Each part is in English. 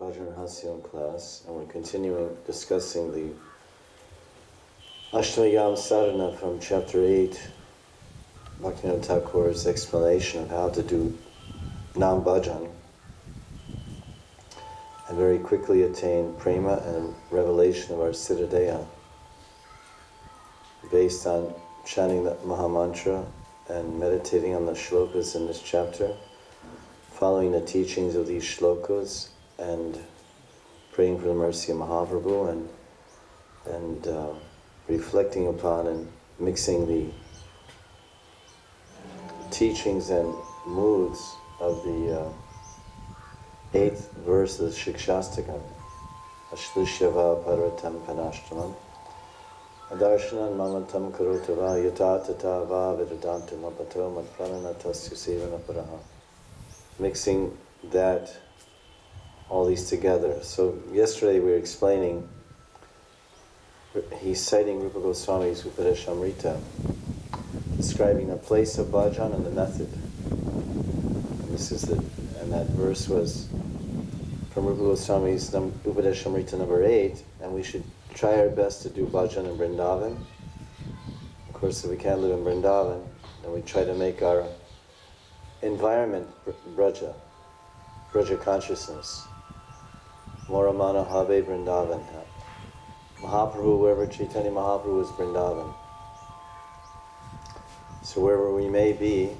Bhajana Rahasya class, and we're continuing discussing the Astamayama Sadhana from chapter 8, Bhaktivinoda Thakur's explanation of how to do Nam Bhajan, and very quickly attain prema and revelation of our Siddhadeha, based on chanting the Mahamantra and meditating on the shlokas in this chapter, following the teachings of these shlokas and praying for the mercy of Mahaprabhu and reflecting upon and mixing the teachings and moods of the 8th verse of the Shikshastakam, Ashlishyava Parvatam Panashtamam, Adarshanan Mamatam Karutava Yata Tata Va Vedadantam Apato Matprananatasya Sevanaparaha. Mixing that, all these together. So yesterday we were explaining, he's citing Rupa Goswami's Upadeshamrita, describing the place of bhajan and the method. And that verse was from Rupa Goswami's Upadeshamrita number 8, and we should try our best to do bhajan in Vrindavan. Of course, if we can't live in Vrindavan, then we try to make our environment Braja consciousness. Moramana Have Vrindavan. Mahaprabhu, wherever Chaitanya Mahaprabhu is, Vrindavan. So wherever we may be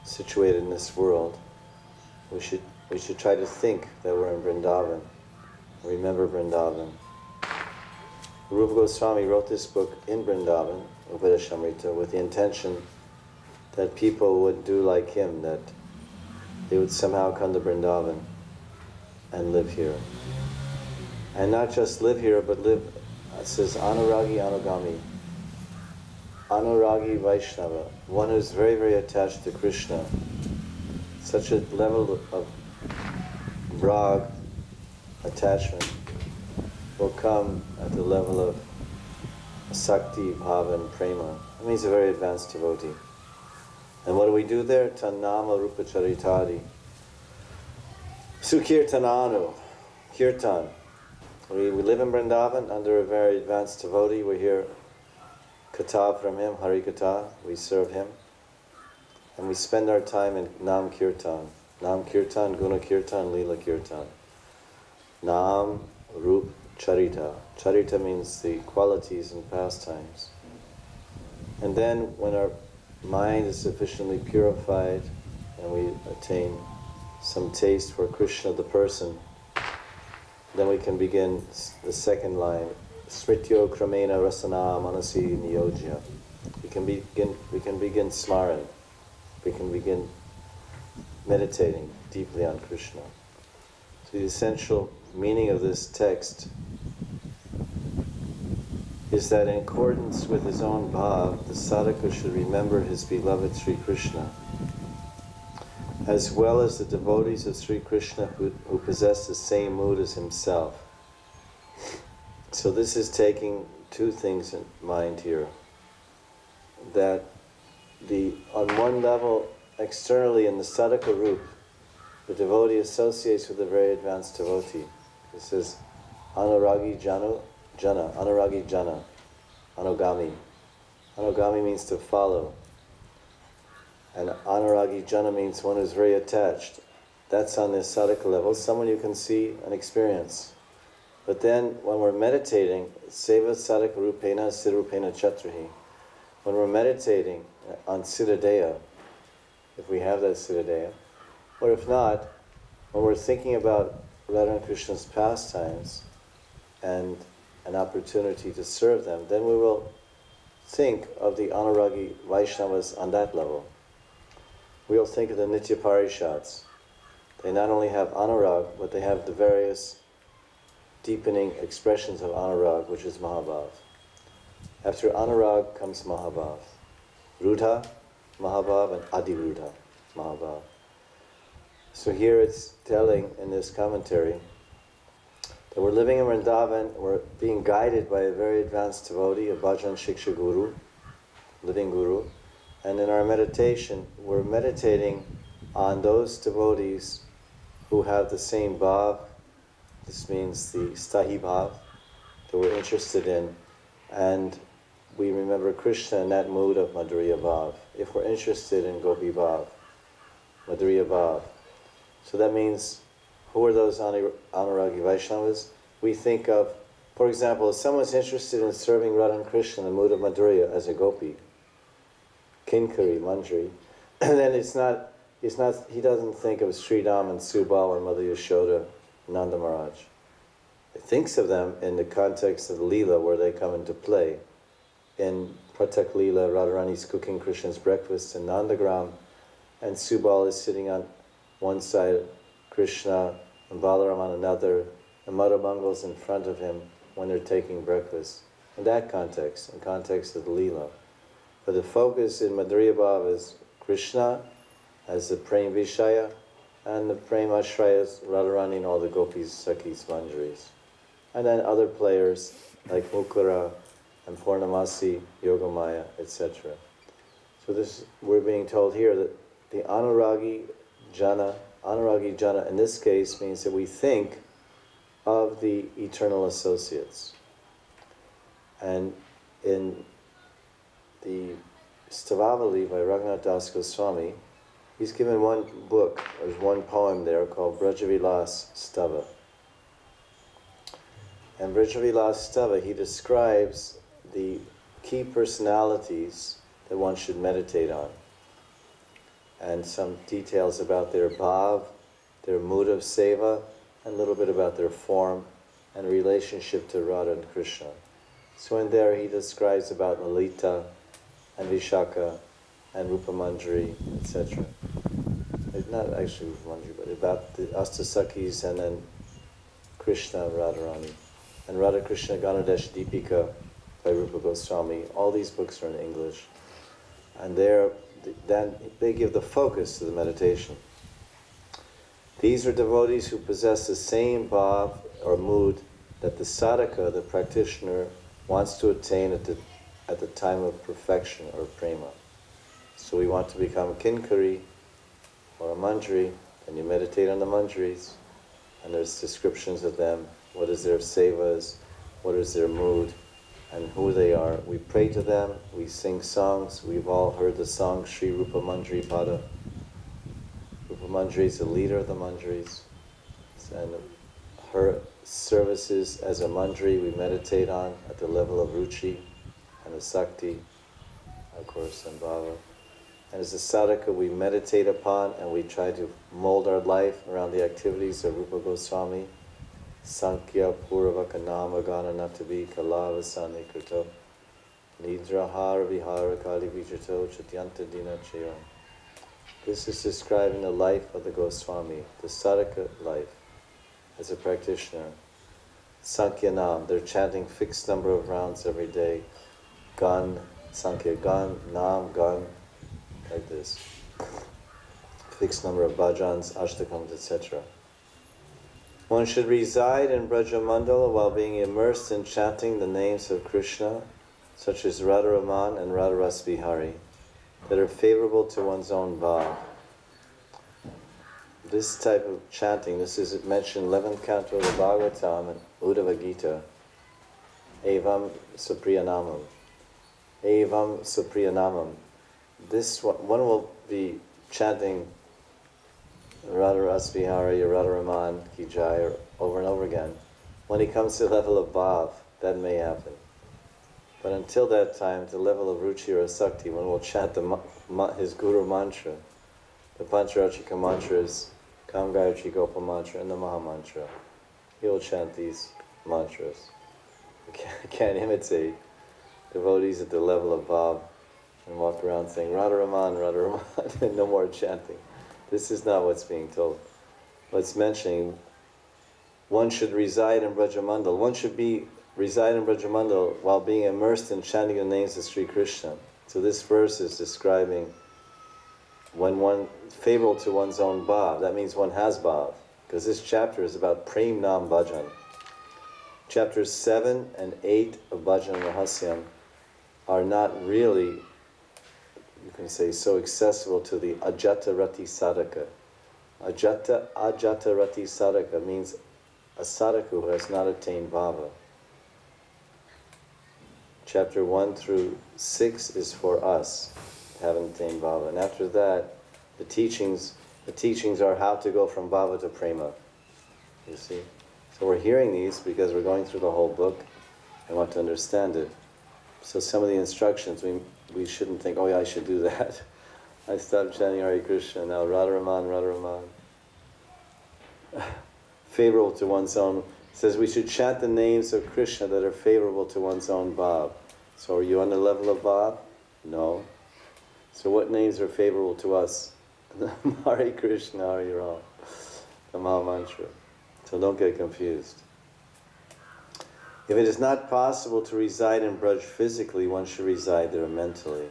situated in this world, we should try to think that we're in Vrindavan. Remember Vrindavan. Rupa Goswami wrote this book in Vrindavan, Upadeshamrita, with the intention that people would do like him, that they would somehow come to Vrindavan and live here. And not just live here, but live, it says, Anuragi Anugami. Anuragi Vaishnava, one who's very, very attached to Krishna. Such a level of rag, attachment, will come at the level of sakti, bhava, and prema. That means a very advanced devotee. And what do we do there? Tannama rupa charitadi. Sukirtananu. Kirtan. We live in Vrindavan under a very advanced devotee. We hear katha from him, Hari Katha. We serve him. And we spend our time in Nam Kirtan. Nam Kirtan, Guna Kirtan, Lila Kirtan. Nam, Rup, Charita. Charita means the qualities and pastimes. And then when our mind is sufficiently purified and we attain some taste for Krishna the person, then we can begin the second line, Smrityo Kramena Rasana Manasi Niyojya. We can begin smaran. We can begin meditating deeply on Krishna. So the essential meaning of this text is that in accordance with his own bhav, the sadhaka should remember his beloved Sri Krishna, as well as the devotees of Sri Krishna who possess the same mood as himself. So this is taking two things in mind here. That on one level, externally in the sadhaka roop, the devotee associates with a very advanced devotee. It says, Anuragi Jana, Anuragi Jana, Anugami. Anugami means to follow. And Anuragi Jana means one who's very attached. That's on the sadhaka level, someone you can see and experience. But then when we're meditating, Seva Sadhaka Rupena Siddharupena Chatrahi, when we're meditating on Siddhadeha, if we have that Siddhadeha, or if not, when we're thinking about Radha and Krishna's pastimes and an opportunity to serve them, then we will think of the Anuragi Vaishnavas on that level. We'll think of the Nitya Parishads. They not only have Anurag, but they have the various deepening expressions of Anurag, which is Mahabhav. After Anurag comes Mahabhav. Rudha, Mahabhav, and Adirudha, Mahabhav. So here it's telling in this commentary that we're living in Vrindavan, we're being guided by a very advanced devotee, a Bhajan Shiksha Guru, living Guru, and in our meditation, we're meditating on those devotees who have the same bhav, This means the Stahi Bhav that we're interested in. And we remember Krishna in that mood of Madhurya Bhav. If we're interested in Gopi Bhav, Madhurya Bhav. So that means, who are those Anuragi Vaishnavas? We think of, for example, if someone's interested in serving Radha and Krishna in the mood of Madhurya as a Gopi, Kinkari, Manjari, then he doesn't think of Sridham and Subal and Mother Yashoda, Nanda Maharaj. He thinks of them in the context of the Leela where they come into play. In Pratak Leela, Radharani's cooking Krishna's breakfast in Nandagram, and Subal is sitting on one side, Krishna and Balaram on another, and Madhamangal's in front of him when they're taking breakfast. In that context, in context of the Leela. But the focus in Madhurya Bhav is Krishna as the Prem Vishaya, and the Prem Ashrayas, Radharani and all the Gopis, Sakhis, Manjaris. And then other players like Mukura and Purnamasi, Yogamaya, etc. So we're being told here that the Anuragi Jana in this case means that we think of the eternal associates. And in the Stavavali by Raghunath Das Goswami, he's given one book, there's one poem there called Brajavilas Stava. And Brajavilas Stava, he describes the key personalities that one should meditate on, and some details about their bhav, their mood of seva, and a little bit about their form and relationship to Radha and Krishna. So in there he describes about Lalita and Vishaka and Rupa Manjari, etc. Not actually Rupa Manjari, but about the Astasakis and then Krishna and Radharani. And Radha Krishna Ganadesh Deepika by Rupa Goswami. All these books are in English. And then they give the focus to the meditation. These are devotees who possess the same bhav or mood that the sadhaka, the practitioner, wants to attain at the time of perfection or prema. So we want to become a kinkari or a manjari, and you meditate on the manjaris, and there's descriptions of them, what is their sevas, what is their mood, and who they are. We pray to them, we sing songs. We've all heard the song Sri Rupa Manjari Pada. Rupa Manjari is the leader of the manjaris, and her services as a manjari we meditate on at the level of ruchi and the sakti, of course, and bhava. And as a sadhaka we meditate upon and we try to mold our life around the activities of Rupa Goswami. Sankhya Purvaka Nama Gana Natavi Kalavasani Krito Nidrahara Vihara Kali Vijato Chatyanta Dina Chayo. This is describing the life of the Goswami, the sadhaka life as a practitioner. Sankhya Nam, they're chanting fixed number of rounds every day. Gan, Sankhya Gan, Nam, Gan, like this. Fixed number of bhajans, ashtakams, etc. One should reside in Brajamandala while being immersed in chanting the names of Krishna, such as Radharaman and Radharas Bihari, that are favorable to one's own bhav. This type of chanting, this is mentioned 11th canto of the Bhagavatam and Uddhava Gita. Evam Supriyanamam. Evam Supriyanamam. This one will be chanting Radharas Bihari or Radharaman Ki Jai over and over again. When he comes to the level of bhav, that may happen. But until that time, at the level of ruchi or asakti, one will chant his guru mantra, the Pancharachika mantras, Kam Gayatri Gopa mantra, and the Maha mantra. He will chant these mantras. I can't imitate devotees at the level of bhav and walk around saying Radharaman, Radharaman, and no more chanting. This is not what's being told. What's mentioning, one should reside in Brajamandal. One should reside in Brajamandal while being immersed in chanting the names of Sri Krishna. So this verse is describing when one favorable to one's own bhav. That means one has bhav, because this chapter is about Prem Nam Bhajan. Chapters 7 and 8 of Bhajana Rahasya are not really, you can say, so accessible to the Ajata Rati Sadhaka. Ajata Rati Sadhaka means a sadhaka who has not attained bhava. Chapter 1 through 6 is for us, who haven't attained bhava. And after that, the teachings are how to go from bhava to prema. You see? So we're hearing these because we're going through the whole book and want to understand it. So some of the instructions, we shouldn't think, oh yeah, I should do that. I stopped chanting Hare Krishna, now Radharaman, Radharaman. Favorable to one's own. It says we should chant the names of Krishna that are favorable to one's own bhav. So are you on the level of bhav? No. So what names are favorable to us? Hare Krishna, Hare Ram, the Maha Mantra. So don't get confused. If it is not possible to reside in Braj physically, one should reside there mentally.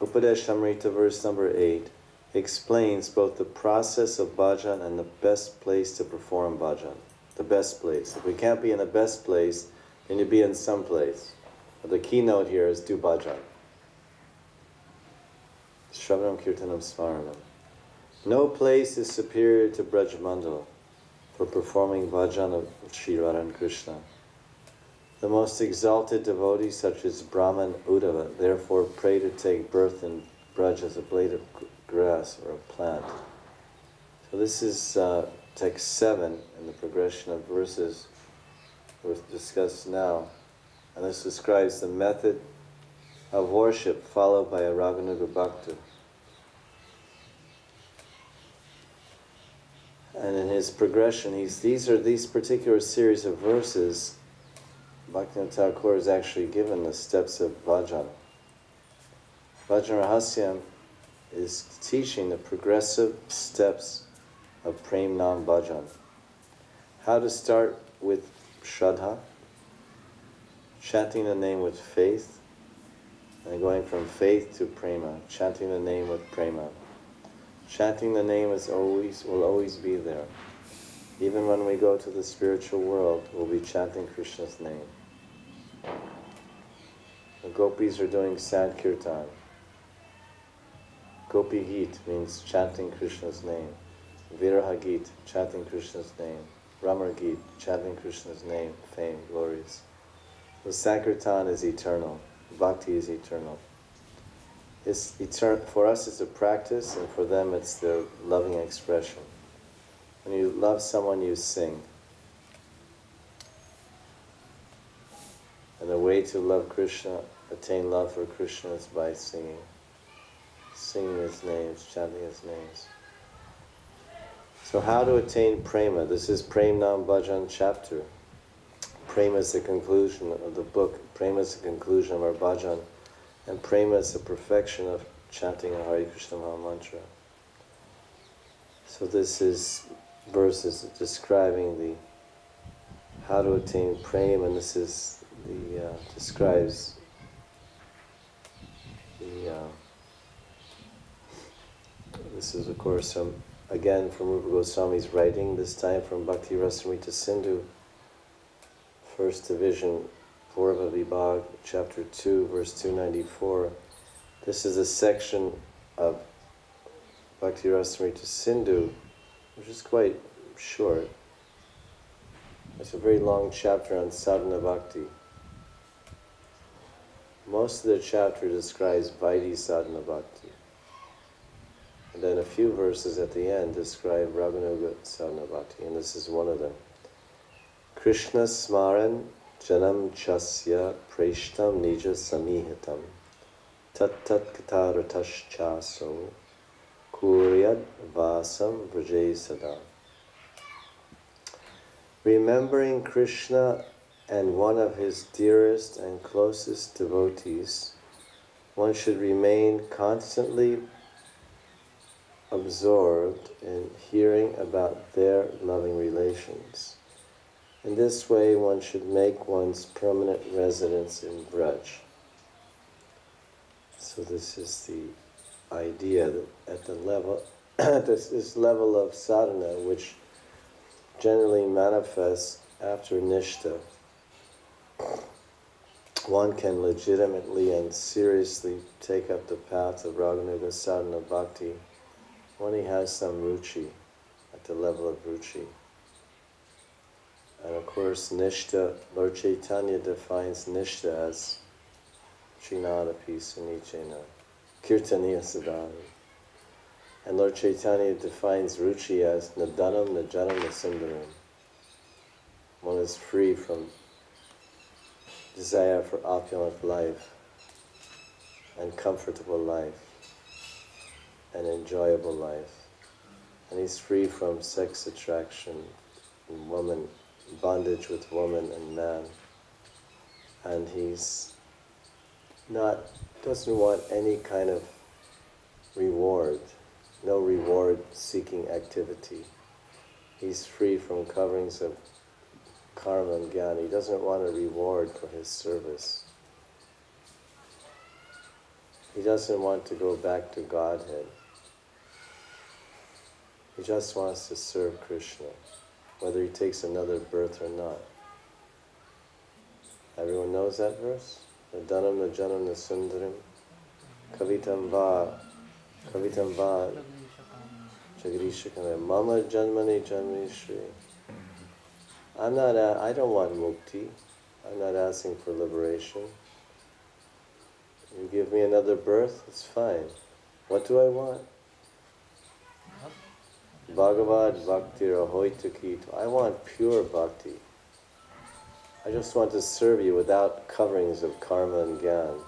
Upadeshamrita verse number 8 explains both the process of bhajan and the best place to perform bhajan. The best place. If we can't be in the best place, then you be in some place. But the keynote here is do bhajan. Shravanam Kirtanam Smaranam. No place is superior to Braj Mandala for performing bhajan of Sri Radha and Krishna. The most exalted devotees such as Brahma and Uddhava therefore pray to take birth in Braj as a blade of grass or a plant. So this is text 7 in the progression of verses we're discussed now. And this describes the method of worship followed by a Raganuga Bhakta. And in his progression, these particular series of verses, Bhaktivinoda Thakur is actually given the steps of bhajan. Bhajana Rahasya is teaching the progressive steps of Prem Nam Bhajan. How to start with Shraddha, chanting the name with faith, and going from faith to Prema, chanting the name with Prema. Chanting the name will always be there. Even when we go to the spiritual world, we'll be chanting Krishna's name. The gopis are doing Sankirtan. Gopi Geet means chanting Krishna's name. Viraha Geet, chanting Krishna's name. Ramar Geet, chanting Krishna's name, fame, glories. The Sankirtan is eternal. Bhakti is eternal. It's eternal. For us it's a practice, and for them it's their loving expression. When you love someone, you sing. And the way to love Krishna, attain love for Krishna, is by singing. Singing his names, chanting his names. So how to attain prema? This is Prem Nam Bhajan chapter. Prema is the conclusion of the book. Prema is the conclusion of our bhajan. And prema is the perfection of chanting a Hare Krishna Maha Mantra. So this is verses describing the how to attain prema, and this is the describes the this is of course again from Rupa Goswami's writing, this time from Bhakti Rasamrita Sindhu, first division, Purva Vibhag, chapter 2, verse 294. This is a section of Bhakti Rasamrita Sindhu, which is quite short. It's a very long chapter on sadhana bhakti. Most of the chapter describes Vaidhi sadhana bhakti. And then a few verses at the end describe Raganuga sadhana bhakti, and this is one of them. Krishna smaran janam chasya preshtam nija samihitam tat tat kataratas chaso kuryad vasam vrajay sada. Remembering Krishna and one of his dearest and closest devotees, one should remain constantly absorbed in hearing about their loving relations. In this way, one should make one's permanent residence in Braj. So this is the idea that at the level, this level of sadhana, which generally manifests after nishta, one can legitimately and seriously take up the path of Raganuga sadhana bhakti when he has some ruchi, at the level of ruchi. And of course, Nishta, Lord Chaitanya defines Nishta as Trinadapi Sunichena, Kirtaniya Sadhana. And Lord Chaitanya defines Ruchi as Nadanam, Najanam, Nasundaram. One is free from desire for opulent life and comfortable life and enjoyable life. And he's free from sex attraction, and woman, bondage with woman and man. And he's doesn't want any kind of reward, no reward-seeking activity. He's free from coverings of karma and jnana. He doesn't want a reward for his service. He doesn't want to go back to Godhead. He just wants to serve Krishna, whether he takes another birth or not. Everyone knows that verse? Nadanam najanam nasundarim kavitam va jagadishakam mama janmani janmani shri. I don't want mukti. I'm not asking for liberation. You give me another birth, it's fine. What do I want? Bhagavad Bhakti Rahoitakito. I want pure bhakti. I just want to serve you without coverings of karma and jnana,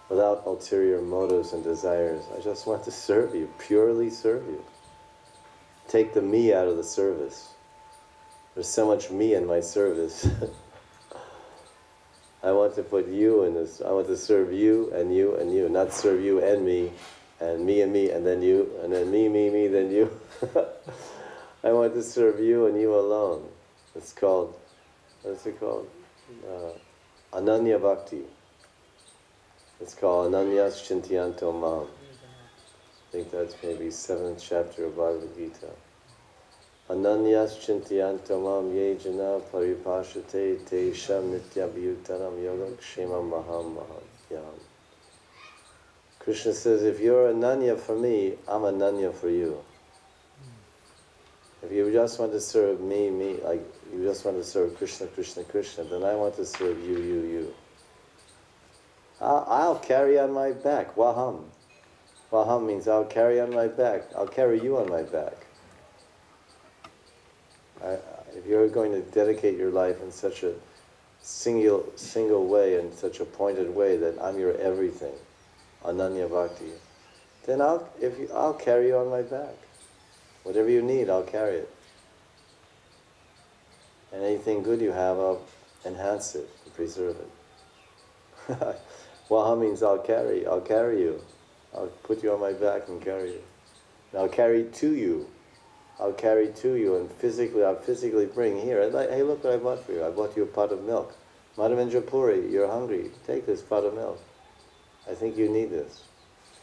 without ulterior motives and desires. I just want to serve you, purely serve you. Take the me out of the service. There's so much me in my service. I want to put you in this. I want to serve you and you and you, not serve you and me, and me, and then you, and then me, then you. I want to serve you and you alone. It's called, what's it called? Ananya Bhakti. It's called Ananyas Chintiyanto Mam. I think that's maybe 7th chapter of Bhagavad Gita. Ananyas Chintiyanto Mam Ye Jana Paripashate Te Sham Nityabhyutanam Yoga Kshemam Maham Yam. Krishna says, if you're Ananya for me, I'm Ananya for you. If you just want to serve me, like you just want to serve Krishna, then I want to serve you. I'll carry on my back. Waham. Waham means I'll carry on my back. I'll carry you on my back. If you're going to dedicate your life in such a single way, in such a pointed way that I'm your everything, Ananya Bhakti, then I'll carry you on my back. Whatever you need, I'll carry it. And anything good you have, I'll enhance it and preserve it. Waha means I'll carry you. I'll put you on my back and carry you. And I'll carry to you. I'll carry to you, and I'll physically bring here. Hey, look what I bought for you. I bought you a pot of milk. Madhavendra Puri, you're hungry. Take this pot of milk. I think you need this.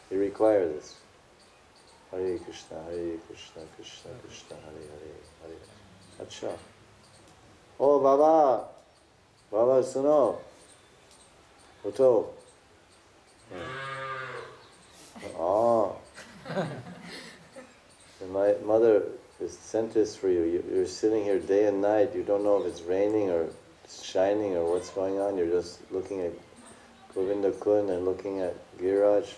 You require this. Hare Krishna, Krishna Krishna, Hare Hare. Acha. Oh, Baba, suno. Uto. Oh. And my mother has sent this for you. You're sitting here day and night. You don't know if it's raining or shining or what's going on. You're just looking at Govinda Kund and looking at Giriraj,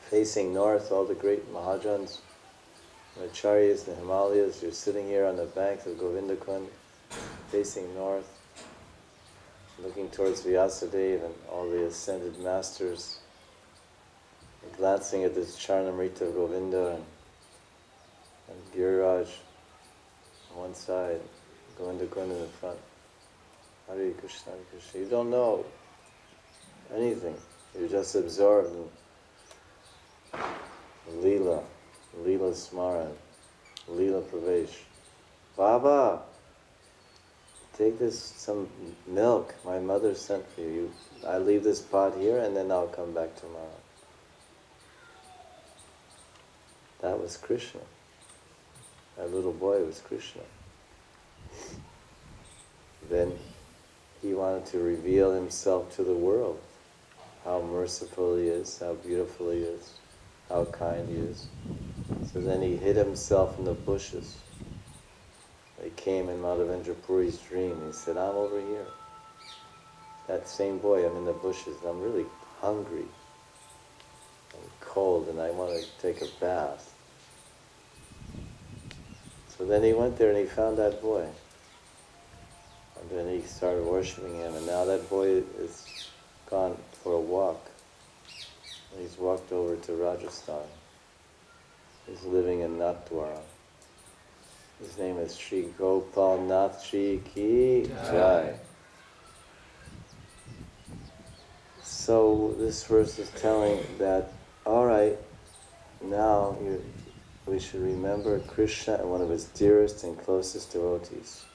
facing north, all the great Mahajans, the Acharyas, the Himalayas. You're sitting here on the banks of Govinda Kund, facing north, looking towards Vyasadeva and all the ascended masters, and glancing at this Charnamrita of Govinda and Giriraj on one side, Govinda Kund in the front. Hare Krishna, Hare Krishna. You don't know anything. You're just absorbed in Leela Smaran, Leela Pravesh. Baba, take some milk my mother sent for you. I leave this pot here and then I'll come back tomorrow. That was Krishna. That little boy was Krishna. Then he wanted to reveal himself to the world. How merciful he is, how beautiful he is, how kind he is. So then he hid himself in the bushes. They came in Madhavendra Puri's dream. He said, I'm over here. That same boy, I'm in the bushes. I'm really hungry. I'm cold and I want to take a bath. So then he went there and he found that boy. And then he started worshiping him. And now that boy is gone for a walk. He's walked over to Rajasthan. He's living in Nathdwara. His name is Sri Gopal Nath Ji Ki Jai. So this verse is telling that, all right, now we should remember Krishna and one of his dearest and closest devotees.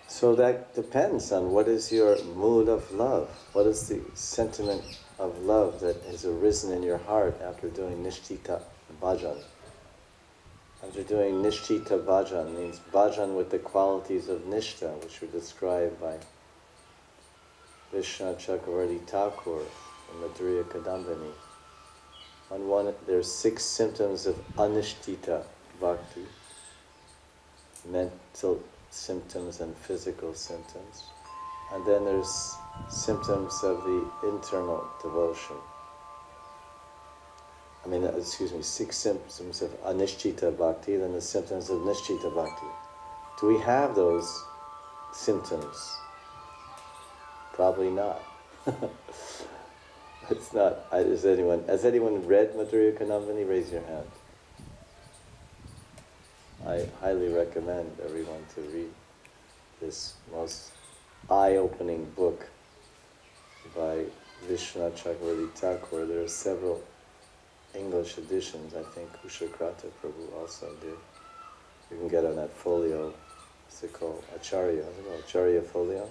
So that depends on what is your mood of love. What is the sentiment of love that has arisen in your heart after doing Nishtita Bhajan. After doing Nishtita Bhajan means bhajan with the qualities of Nishta, which are described by Vishnu Chakravarti Thakur in Madhurya Kadambini. On one, there's 6 symptoms of anishtita bhakti, mental symptoms and physical symptoms. And then there's symptoms of the internal devotion. 6 symptoms of anishtita bhakti, then the symptoms of nishtita bhakti. Do we have those symptoms? Probably not. It's not. Has anyone read Madhurya Kadambini? Raise your hand. I highly recommend everyone to read this most eye-opening book by Vishnu Chakravarti Thakur. There are several English editions. I think Kushakrata Prabhu also did. You can get on that folio. What's it called? Acharya. What's it called? Acharya folio.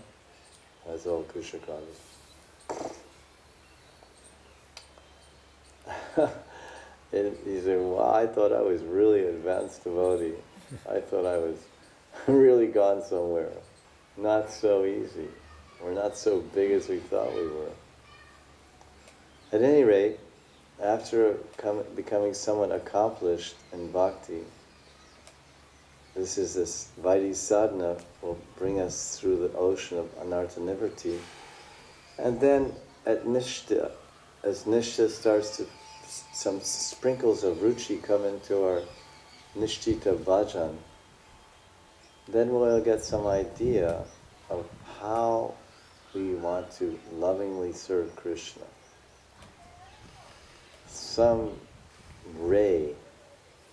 That's all Kushakrata. He said, wow, I thought I was really advanced devotee. I thought I was really gone somewhere. Not so easy. We're not so big as we thought we were. At any rate, after becoming somewhat accomplished in bhakti, this Vaidhi sadhana will bring us through the ocean of anartha nivritti. And then at Nishta, as Nishta starts to, some sprinkles of ruchi come into our Nishtita Bhajan, then we'll get some idea of how we want to lovingly serve Krishna. Some ray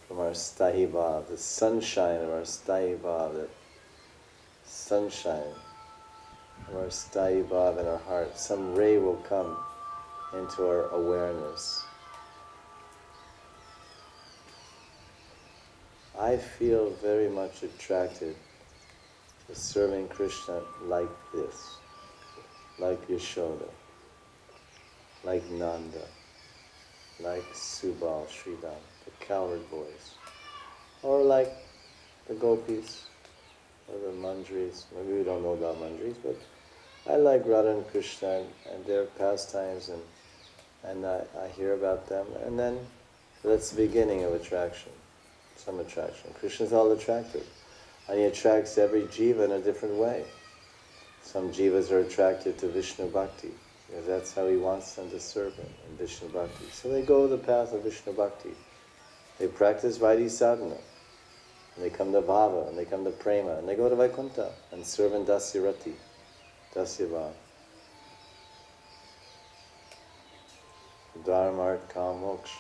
from our Sthayi Bhav, the sunshine of our Sthayi Bhav, the sunshine of our Sthayi Bhav in our heart, some ray will come into our awareness. I feel very much attracted to serving Krishna like this, like Yashoda, like Nanda, like Subal, Sridham, the cowherd boys, or like the gopis, or the manjaris. Maybe we don't know about manjaris, but I like Radha and Krishna and their pastimes, and I hear about them, and then that's the beginning of attraction, some attraction. Krishna's all attractive, and he attracts every jiva in a different way. Some jivas are attracted to Vishnu Bhakti, because that's how he wants them to serve him, in Vishnu Bhakti. So they go the path of Vishnu Bhakti. They practice Vaidhi sadhana, and they come to Bhava, and they come to Prema, and they go to Vaikuntha, and serve in Dasya Rati, Dasya Bhav. Dharma, Art, Kam, Moksha.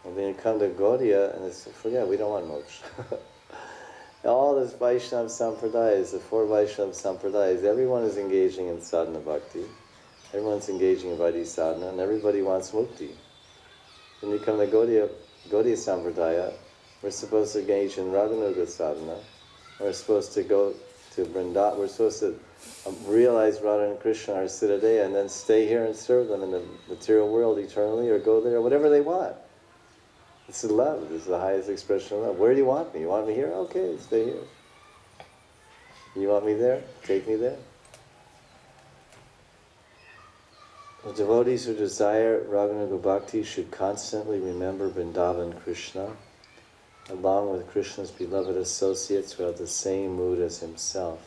And then you come to Gaudiya, and it's, forget, we don't want moksha. All this Vaishnava Sampradayas, the 4 Vaishnava Sampradayas, everyone is engaging in sadhana bhakti, everyone's engaging in Vaidhi sadhana, and everybody wants mukti. When you come to Gaudiya Sampradaya, we're supposed to engage in Raganuga sadhana, we're supposed to go to Vrindavan, we're supposed to realize Radha and Krishna are Siddhadeya, and then stay here and serve them in the material world eternally, or go there, whatever they want. This is love. This is the highest expression of love. Where do you want me? You want me here? Okay, stay here. You want me there? Take me there. The devotees who desire Raganuga Bhakti should constantly remember Vrindavan Krishna along with Krishna's beloved associates who have the same mood as himself.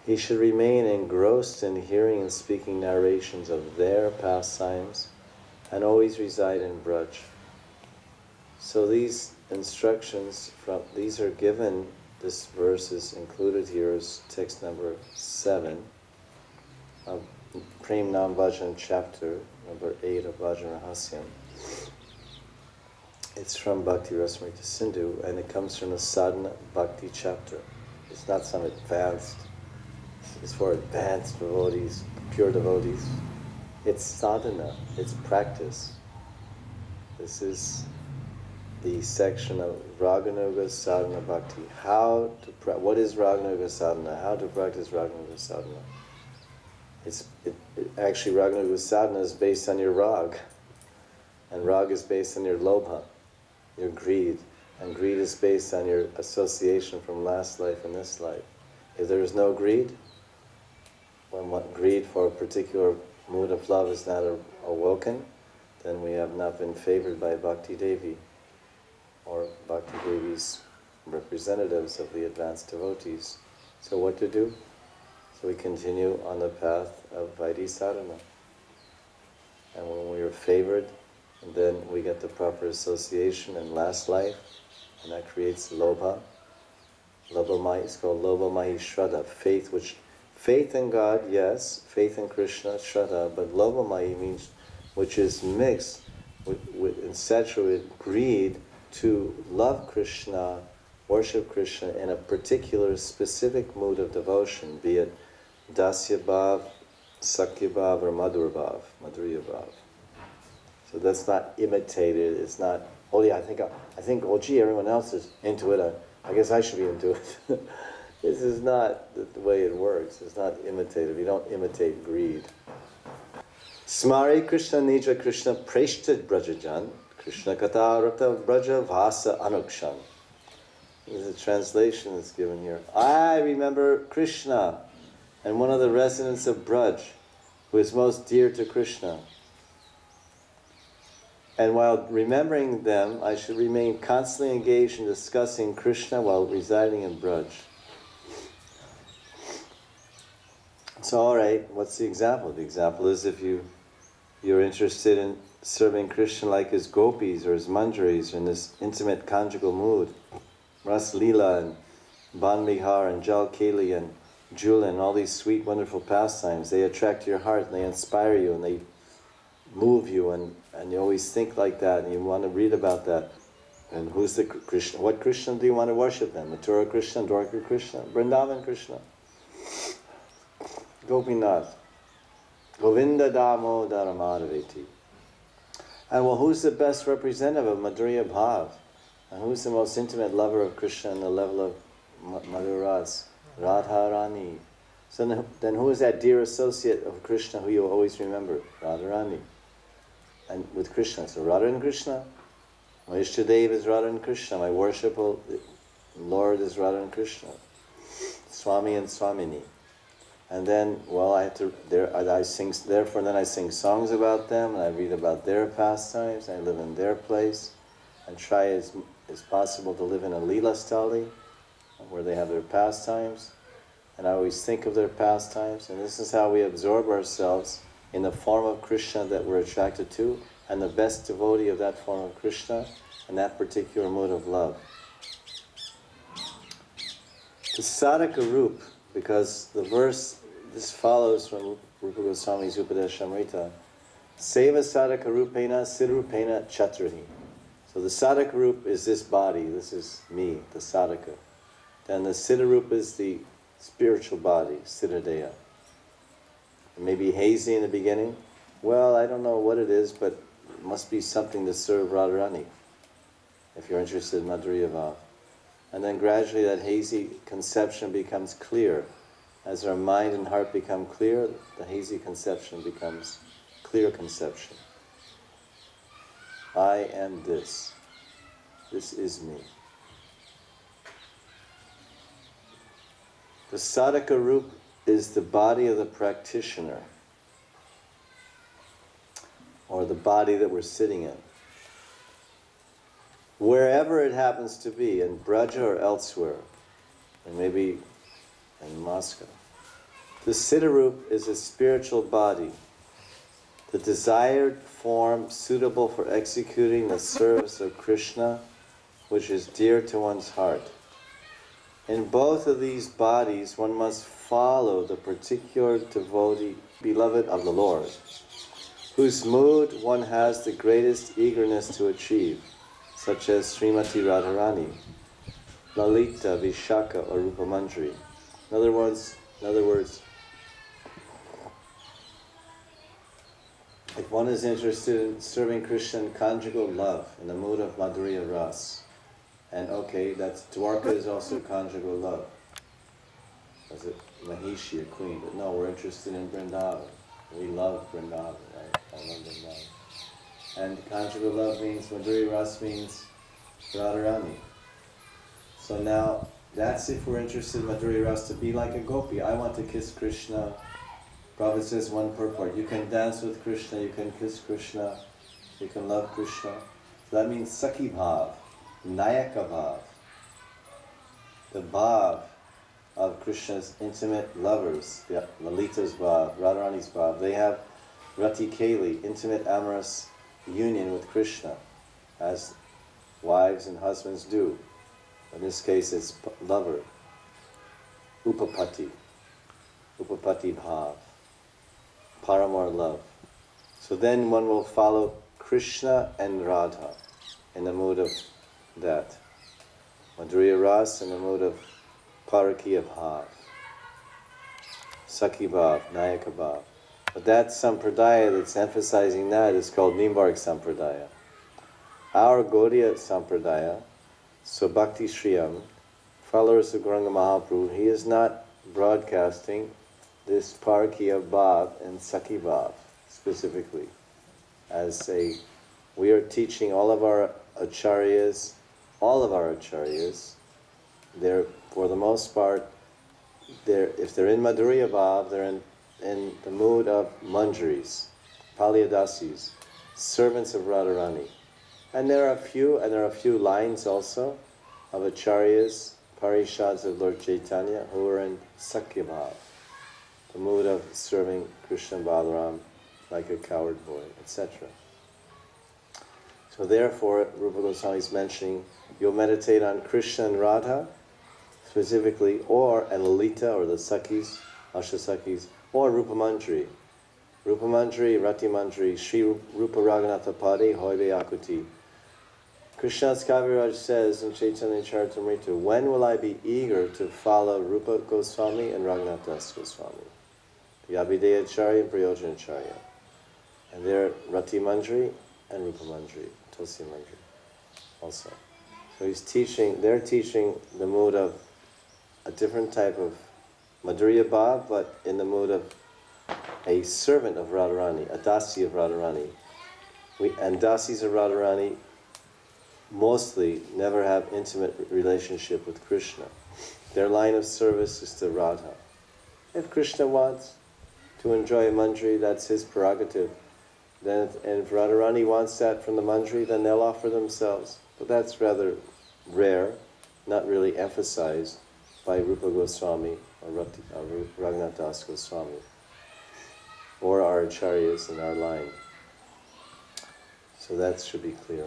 He should remain engrossed in hearing and speaking narrations of their pastimes and always reside in Braj. So these instructions these are given, this verse is included here as text number 7 of Prem Nam Bhajan chapter number 8 of Bhajana Rahasya. It's from Bhakti Rasamrita Sindhu, and it comes from the Sadhana Bhakti chapter. It's not some advanced, it's for advanced devotees, pure devotees. It's sadhana, it's practice. This is the section of Raganuga Sadhana Bhakti. What is Raganuga Sadhana? How to practice Raganuga Sadhana? Actually, Raganuga Sadhana is based on your rag. And rag is based on your lobha, your greed. And greed is based on your association from last life and this life. If there is no greed, when greed for a particular mood of love is not awoken, then we have not been favored by Bhakti Devi or Bhakti Devi's representatives of the advanced devotees. So what to do? So we continue on the path of Vaidhi Sadhana. And when we are favored, then we get the proper association in last life, and that creates lobha. Lobha, it's called lobha mahi shraddha, faith in God, yes, faith in Krishna, shraddha, but lobha mahi means which is mixed with saturated with greed to love Krishna, worship Krishna in a particular specific mood of devotion, be it dasya bhav, sakya bhav, or madhurya bhav. So that's not imitated. It's not, oh yeah, I think, oh gee, everyone else is into it. I guess I should be into it. This is not the way it works. It's not imitative. You don't imitate greed. Smare Krishna Nija Krishna Preshta Brajajan Krishna Kata Rata Braja Vasa Anukshan. There's a translation that's given here. I remember Krishna and one of the residents of Braj who is most dear to Krishna. And while remembering them, I should remain constantly engaged in discussing Krishna while residing in Braj. So, all right, what's the example? The example is if you're interested in serving Krishna like his gopis or his manjaris in this intimate conjugal mood, Ras Leela and Ban Vihar and Jal Keli and Jula and all these sweet, wonderful pastimes, they attract your heart and they inspire you and they move you and you always think like that and you want to read about that. And who's the Krishna? What Krishna do you want to worship then? Mathura Krishna, Dwarka Krishna, Vrindavan Krishna, Gopinath, Govinda Damodara Madhaveti. And well, who's the best representative of Madhurya Bhav? And who's the most intimate lover of Krishna on the level of Madhuras? Radharani. So then who is that dear associate of Krishna who you always remember? Radharani. And with Krishna, so Radha and Krishna. My Ishtadev is Radha and Krishna. My worshipful Lord is Radha and Krishna. Swami and Swamini. And then, well, I sing songs about them, and I read about their pastimes, and I live in their place, and try as possible to live in a Leela Stali, where they have their pastimes, and I always think of their pastimes, and this is how we absorb ourselves in the form of Krishna that we're attracted to, and the best devotee of that form of Krishna, and that particular mode of love. The sadhaka roop, because the verse, this follows from Rupa Goswami's Upadeshamrita, Seva sadhaka rupena siddharupena chatrahi. So the sadhaka roop is this body, this is me, the sadhaka. Then the siddharup is the spiritual body, siddhadeya. It may be hazy in the beginning. Well, I don't know what it is, but it must be something to serve Radharani, if you're interested in Madhurya Bhav. And then gradually that hazy conception becomes clear. As our mind and heart become clear, the hazy conception becomes clear conception. I am this. This is me. The sadhaka roop is the body of the practitioner, or the body that we're sitting in. wherever it happens to be, in Braja or elsewhere, and maybe in Moscow. The Siddharup is a spiritual body, the desired form suitable for executing the service of Krishna, which is dear to one's heart. In both of these bodies, one must follow the particular devotee, beloved of the Lord, whose mood one has the greatest eagerness to achieve, such as Srimati Radharani, Lalita, Vishaka, or Rupamandri. In other words, if one is interested in serving Krishna in conjugal love, in the mood of Madhurya Ras, and okay, that's Dwarka is also conjugal love. Was it Mahishi, a queen? But no, we're interested in Vrindavan. We love Vrindavan, right? I love Vrindavan. And conjugal love means, Madhurya Ras means Radharani. So now, that's if we're interested in Madhurya Ras to be like a gopi. I want to kiss Krishna. Prabhupada says one purport. You can dance with Krishna, you can kiss Krishna, you can love Krishna. So that means Sakhi Bhav, Nayaka Bhav. The Bhav of Krishna's intimate lovers, the Lalita's Bhav, Radharani's Bhav. They have Rati Keli, intimate amorous union with Krishna, as wives and husbands do. In this case, it's lover, Upapati Bhav, Paramar love. So then one will follow Krishna and Radha in the mood of that. Madhurya Ras in the mood of Parakiya Bhav, Sakhi Bhav, Nayaka Bhav. But that Sampradaya that's emphasizing that is called Nimbark Sampradaya. Our Gaudiya Sampradaya, so Bhakti Shriyam, followers of Gauranga Mahaprabhu, he is not broadcasting this Parakiya Bhav and Sakhi Bhav specifically. We are teaching all of our acharyas, they're, for the most part, if they're in Madhurya Bhav, they're in the mood of manjaris, Paliyadasis, servants of Radharani. And there are a few lines also of acharyas, parishads of Lord Chaitanya, who are in Sakya Bhav, the mood of serving Krishna and Balaram like a coward boy, etc. So therefore, Rupa Goswami is mentioning, you'll meditate on Krishna and Radha, specifically, and Lalita, or the Sakhis, Ashtasakis, or Rupamandri. Rupamandri, Ratimandri, Sri Rupa Raghunatha Pade, Hoive Akuti. Krishnadas Kaviraj says in Chaitanya Charitamrita, when will I be eager to follow Rupa Goswami and Raghunath Das Goswami? The Abhideya Acharya and Prayojanacharya. And they're Rati Mandri and Rupa Mandri, Tulsi Mandri also. So they're teaching the mood of a different type of Madhurya Bhav, but in the mood of a servant of Radharani, a Dasi of Radharani. And Dasis of Radharani mostly never have intimate relationship with Krishna. Their line of service is to Radha. If Krishna wants to enjoy a manjari, that's his prerogative. And if Radharani wants that from the manjari, then they'll offer themselves. But that's rather rare, not really emphasized by Rupa Goswami or Raghunath Das Goswami, or our acharyas in our line. So that should be clear.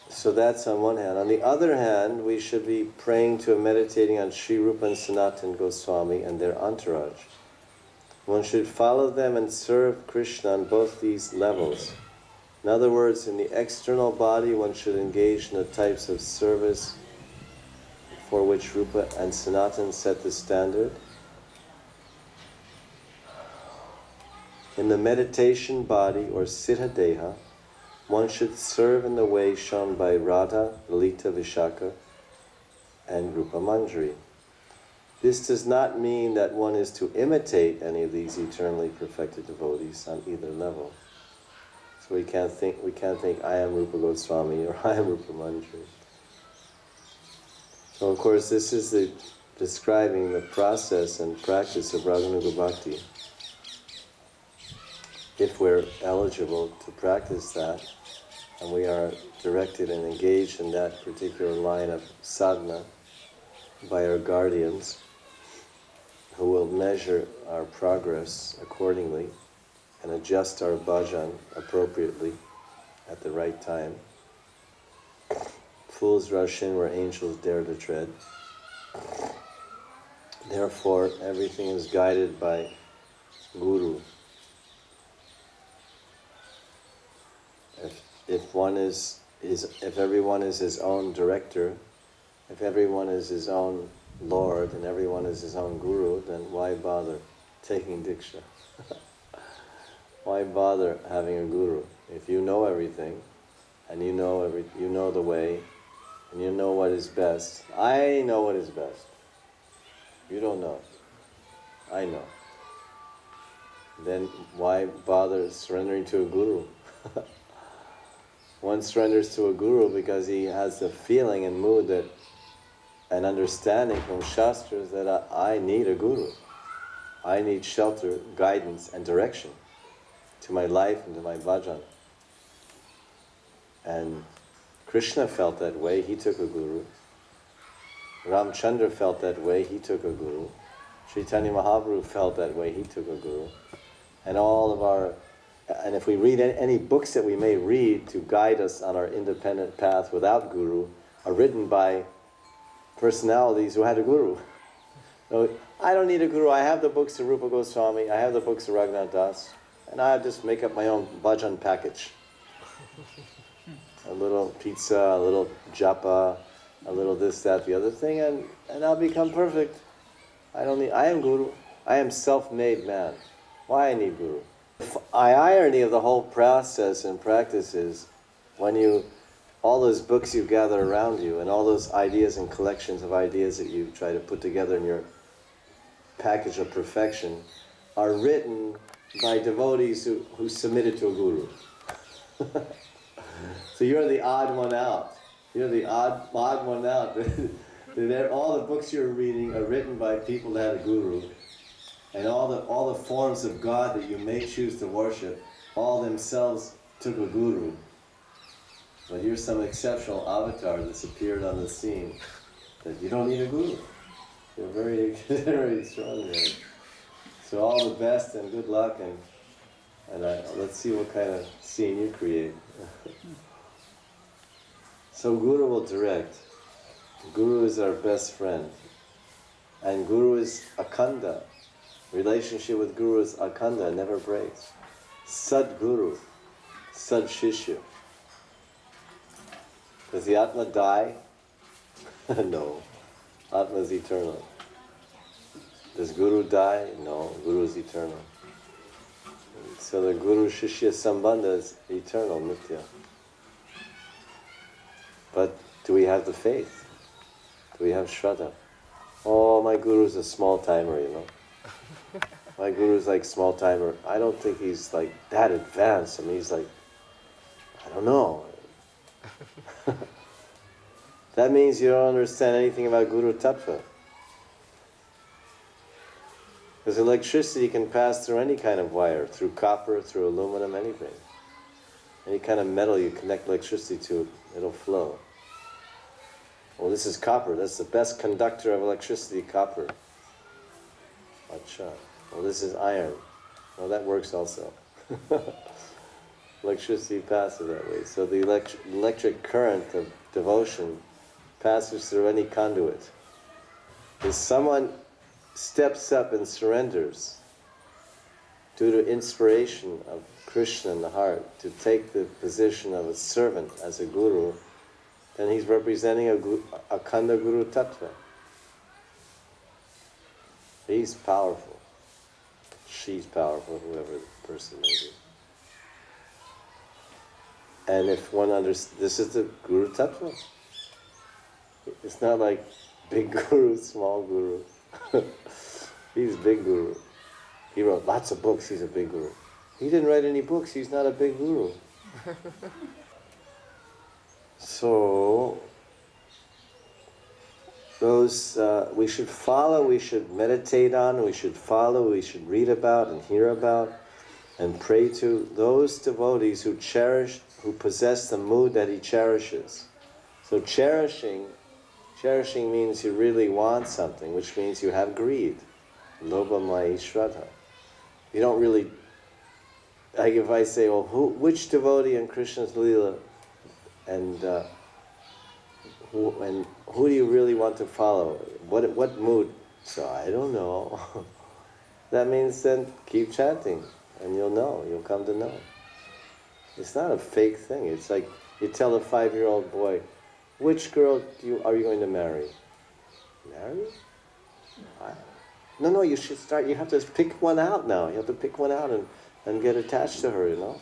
So that's on one hand. On the other hand, we should be praying to and meditating on Sri Rupa and Sanatana Goswami and their entourage. One should follow them and serve Krishna on both these levels. In other words, in the external body, one should engage in the types of service for which Rupa and Sanatana set the standard. In the meditation body, or Siddha Deha, one should serve in the way shown by Radha, Lalita, Vishaka, and Rupa Mandri. This does not mean that one is to imitate any of these eternally perfected devotees on either level. So we can't think I am Rupa Goswami or I am Rupa Mandri. So of course this is describing the process and practice of Raganuga Bhakti. If we're eligible to practice that, and we are directed and engaged in that particular line of sadhana by our guardians, who will measure our progress accordingly and adjust our bhajan appropriately at the right time. Fools rush in where angels dare to tread. Therefore, everything is guided by Guru. If everyone is his own director, if everyone is his own Lord and everyone is his own Guru, then why bother taking Diksha? Why bother having a Guru? If you know everything, and you know the way, and you know what is best. I know what is best. You don't know. I know. Then why bother surrendering to a Guru? One surrenders to a Guru because he has the feeling and mood that, and understanding from Shastras that I need a Guru. I need shelter, guidance, and direction to my life and to my bhajan. And Krishna felt that way, he took a Guru. Ramchandra felt that way, he took a Guru. Chaitanya Mahaprabhu felt that way, he took a Guru. And if we read any books that we may read to guide us on our independent path without Guru, are written by personalities who had a Guru. So, I don't need a Guru, I have the books of Rupa Goswami, I have the books of Raghunath Das, and I just make up my own bhajan package. A little pizza, a little japa, a little this, that, the other thing, and I'll become perfect. I am Guru. I am self-made man. Why I need Guru? The irony of the whole process and practice is when all those books you gather around you and all those ideas and collections of ideas that you try to put together in your package of perfection are written by devotees who submitted to a Guru. So you're the odd one out. You're the odd one out. All the books you're reading are written by people that had a Guru. And all the forms of God that you may choose to worship, all themselves took a Guru. But here's some exceptional avatar that's appeared on the scene that you don't need a Guru. You're very, very extraordinary. So all the best and good luck, and let's see what kind of scene you create. So Guru will direct. Guru is our best friend. And Guru is Akhanda. Relationship with Guru is Akhanda, never breaks. Sadguru, Sad Shishya. Does the Atma die? No. Atma is eternal. Does Guru die? No. Guru is eternal. So the Guru Shishya Sambandha is eternal, Nitya. But do we have the faith? Do we have Shraddha? Oh, my Guru's a small timer, you know. My Guru's like small timer. I don't think he's like that advanced. I mean, he's like, I don't know. That means you don't understand anything about Guru Tattva. Because electricity can pass through any kind of wire, through copper, through aluminum, anything. Any kind of metal you connect electricity to, it'll flow. Well, this is copper. That's the best conductor of electricity, copper. Acha. Well, this is iron. Well, that works also. Electricity passes that way. So the electric current of devotion passes through any conduit. If someone steps up and surrenders due to inspiration of Krishna in the heart to take the position of a servant as a Guru, then he's representing a Akhanda Guru Tattva. He's powerful. She's powerful, whoever the person may be. And if one understands, this is the Guru Tattva. It's not like big Guru, small Guru. He's big Guru. He wrote lots of books, he's a big Guru. He didn't write any books, he's not a big Guru. So, those we should follow, we should meditate on, we should follow, we should read about and hear about and pray to those devotees who cherished who possess the mood that he cherishes. So cherishing means you really want something, which means you have greed. Lobha maya shraddha. You don't really, like if I say, well, which devotee in Krishna's Leela, and who do you really want to follow? What mood? So I don't know. That means then keep chanting, and you'll know, you'll come to know. It's not a fake thing. It's like you tell a 5-year-old boy, which girl are you going to marry? Marry? No, you should start, you have to pick one out now. You have to pick one out and get attached to her, you know?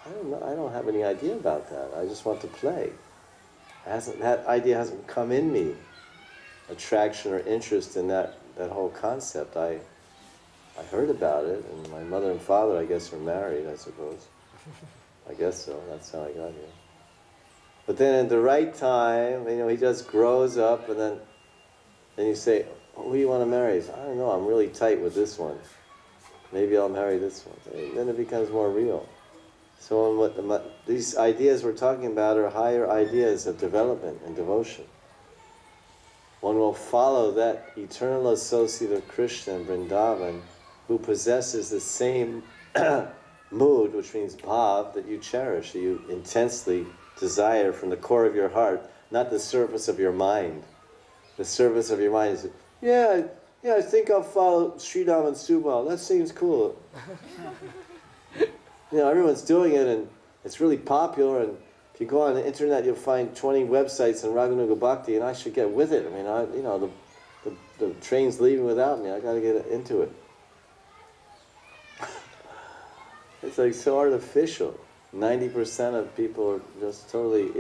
I don't know, I don't have any idea about that. I just want to play. That idea hasn't come in me. Attraction or interest in that whole concept. I heard about it, and my mother and father, I guess, were married, I suppose. I guess so, that's how I got here. But then at the right time, you know, he just grows up, and then you say, who do you want to marry? He says, I don't know, I'm really tight with this one. Maybe I'll marry this one. And then it becomes more real. So these ideas we're talking about are higher ideas of development and devotion. One will follow that eternal associate of Krishna in Vrindavan who possesses the same mood, which means bhav, that you cherish, that you intensely desire from the core of your heart, not the surface of your mind. The surface of your mind is, yeah, I think I'll follow Sridham and Subal. That seems cool. You know, everyone's doing it, and it's really popular, and if you go on the internet, you'll find 20 websites on Raganuga Bhakti, and I should get with it. I mean, you know, the train's leaving without me. I got to get into it. It's like so artificial. 90% of people are just totally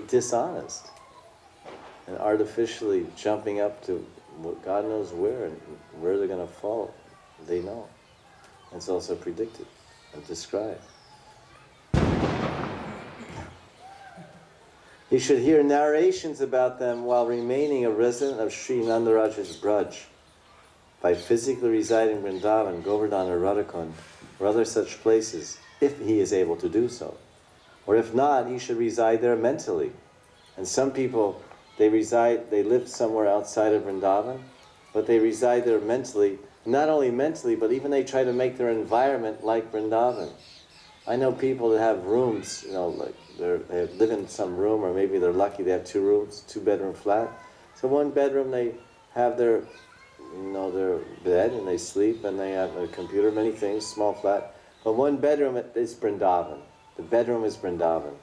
dishonest and artificially jumping up to God knows where, and where they're going to fall. They know. And it's also predicted and described. You should hear narrations about them while remaining a resident of Sri Nandaraja's Braj, by physically residing in Vrindavan, Govardhan or Radhakund, or other such places, if he is able to do so. Or if not, he should reside there mentally. And some people, they live somewhere outside of Vrindavan, but they reside there mentally. Not only mentally, but even they try to make their environment like Vrindavan. I know people that have rooms, you know, like they live in some room, or maybe they're lucky they have 2 rooms, 2-bedroom flat. So one bedroom they have their bed and they sleep and they have a computer, many things, small flat. But one bedroom is Vrindavan. The bedroom is Vrindavan.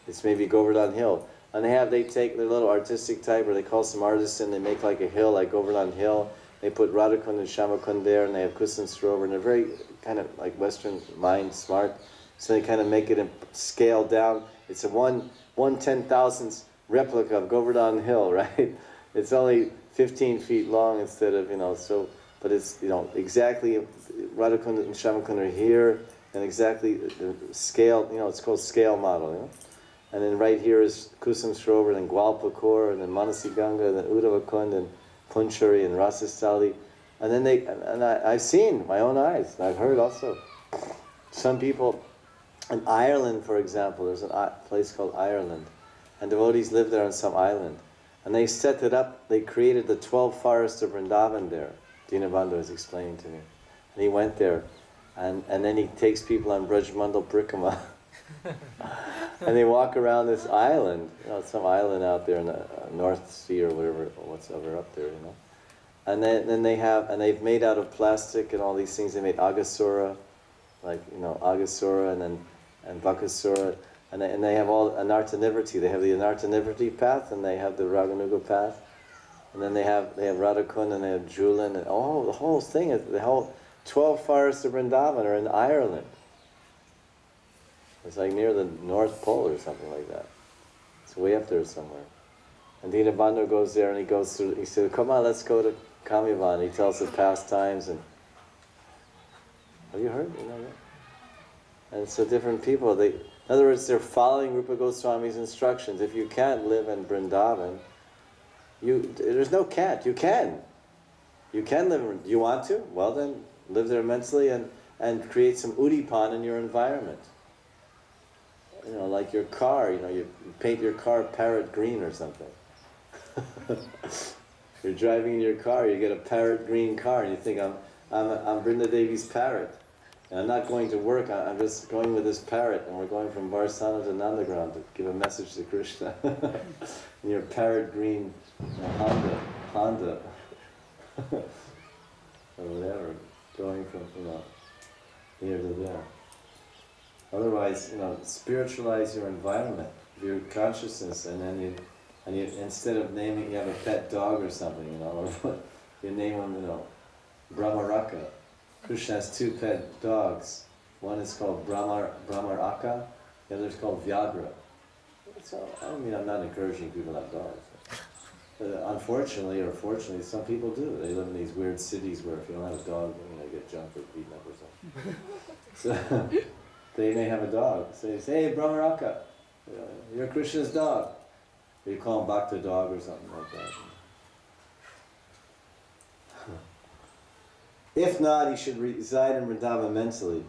It's maybe Govardhan Hill. And they take their little artistic type, or they call some artists in, they make like a hill, like Govardhan Hill. They put Radhakund and Shamakund there, and they have Kusan Sarovar, and they're very kind of like Western mind, smart. So they kind of make it scaled down. It's a 1/10,000th replica of Govardhan Hill, right? It's only 15 feet long instead of, you know, so, but it's, you know, exactly, Radhakund and Shamakund are here, and exactly the scale, you know, it's called scale model, you know? And then right here is Kusum Sarovar, and then Gwalpakor, and then Manasi Ganga, and then Uddhavakund, and Punchari, and Rasastali. And then I've seen my own eyes, and I've heard also. Some people, in Ireland, for example, there's a place called Ireland, and devotees live there on some island. And they set it up, they created the 12 forests of Vrindavan there. Dinabandhu was explaining to me. And he went there, and then he takes people on Brajmandal Prikrama. And they walk around this island, you know, some island out there in the North Sea or whatever, what's ever up there, you know. And then they've made out of plastic and all these things, they made Agasura, like, you know, Agasura and Bakasura. And they have all Anartha-Nivriti. They have the Anartha-Nivriti path, and they have the Raganuga path. And then they have Radhakund, and they have Julan, and the whole thing, the whole 12 forests of Vrindavan are in Ireland. It's like near the North Pole or something like that. It's way up there somewhere. And Dinabandhu goes there, and he said, come on, let's go to Kamyavan. He tells the pastimes, and have you heard? You know that? And so different people, in other words, they're following Rupa Goswami's instructions. If you can't live in Vrindavan, there's no can't. You can. You can live in. Do you want to? Well then, live there mentally and create some udipan in your environment. like your car, you paint your car parrot green or something. You're driving in your car, you get a parrot green car, and you think, I'm Brinda Devi's parrot. And I'm not going to work, I'm just going with this parrot, and we're going from Varsana to Nandagram to give a message to Krishna. In your parrot green Honda, or whatever, going from, here to there. Otherwise, spiritualize your environment, your consciousness, and then you instead of naming, you have a pet dog or something, or you name them, Brahmaraka. Krishna has two pet dogs. One is called Brahmaraka, the other is called Vyagra. So, I'm not encouraging people to have dogs. Unfortunately, or fortunately, some people do. They live in these weird cities where if you don't have a dog, they get jumped or beaten up or something. So, they may have a dog. So you say, hey, Brahmaraka, you're Krishna's dog. Or you call him Bhakta dog or something like that. If not, he should reside in Vrindavan mentally.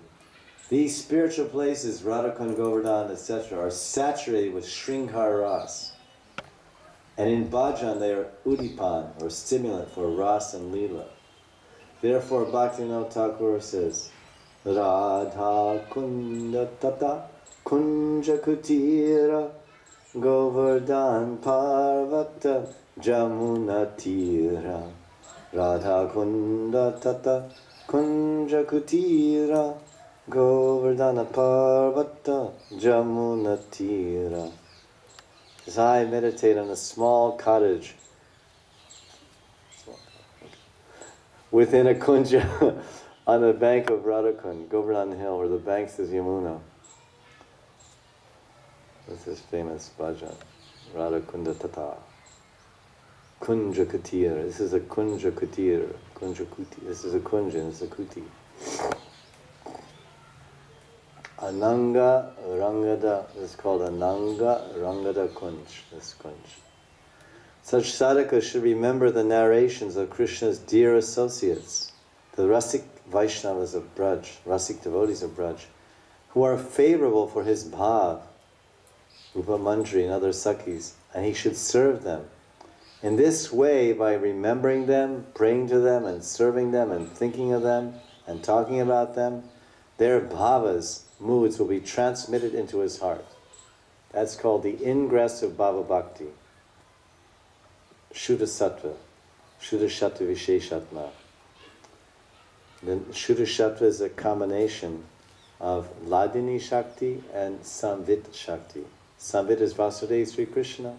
These spiritual places, Radhakund, Govardhan, etc., are saturated with Sringhara Ras. And in bhajan they are udipan, or stimulant for Ras and Leela. Therefore, Bhaktivinoda Thakur says, Radha Kunda Tata Kunja Kutira Govardhan Parvata Jamuna Tira. Radha Kunda Tata Kunja Kutira Govardhana Parvata Jamuna Tira. As I meditate on a small cottage within a kunja on the bank of Radhakund, Govardhan Hill, or the banks of Yamuna. This is famous bhajan. Radhakunda Tata. Kunja Kutir. This is a Kunja Kutir. Kunja Kuti. This is a Kunja, this is a Kuti. Ananga Rangada, this is called Ananga Rangada Kunj, this Kunj. Such sadhakas should remember the narrations of Krishna's dear associates, the Rasik Vaishnavas of Braj, Rasik devotees of Braj, who are favorable for his bhav, Rupa Mandri and other Sakhis, and he should serve them. In this way, by remembering them, praying to them, and serving them, and thinking of them, and talking about them, their bhavas, moods, will be transmitted into his heart. That's called the ingress of Bhava Bhakti. Shuddha Sattva. Shuddha Sattva Visheshatma. Then Shuddha Sattva is a combination of Ladini Shakti and Samvit Shakti. Samvit is Vasudeva Sri Krishna,